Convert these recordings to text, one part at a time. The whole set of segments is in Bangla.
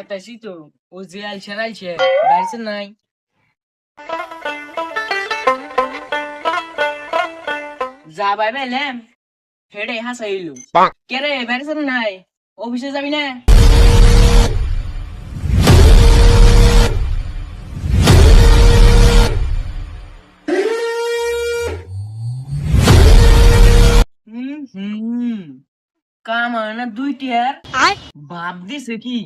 তাসি তো ও যে আলছে বাইরে নাই যা ভাই বেলেম হেডে হাসাইলু কে রে বাইরে নাই অফিসে যাবি না কাম না দুইটি আর বাপ দিছে কি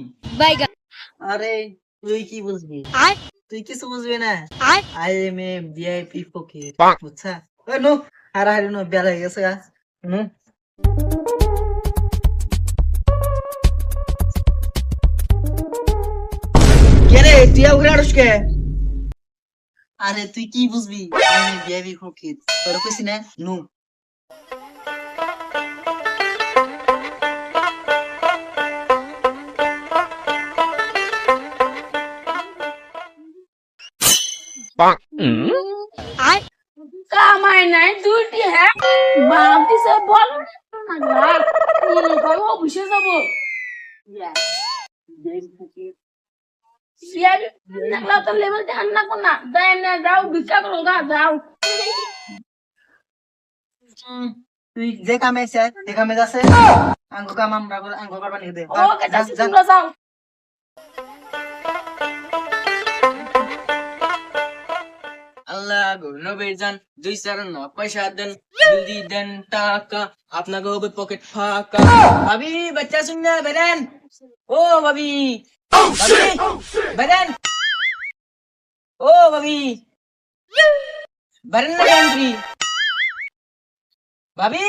আরে তুই কি বুঝবি তুই কিছু বুঝবি না আই এম এ ভিআইপি ফকির বুঝছা ওই নো হারাহারি নো বেলা হয়ে গেছে গা নো কে রে তুই উগরে আড়সকে আরে তুই কি বুঝবি আমি ভিআইপি ফকির তোর কইছি না নো কামাই নাই দুইটি হ্যাঁ বাপ দিছে বল না অফিসে যাবো দেখলা তো লেভেল ধ্যান না কোনা যাই না যাও ভিক্ষা করো গা যাও তুই যে কামে আছে যে কামে যাচ্ছে আঙ্গো কাম আমরা করে আঙ্গো করবা নিয়ে দে ওকে যাচ্ছি তোমরা যাও আল্লাহ গো নবে জান দুই চার না পয়সা দেন জলদি দেন টাকা আপনাকে হবে পকেট ফাঁকা ভাবি বাচ্চা শুননা বেরেন ও ভাবি ভাবি বেরেন ও ভাবি বেরেন না কান্ট্রি ভাবি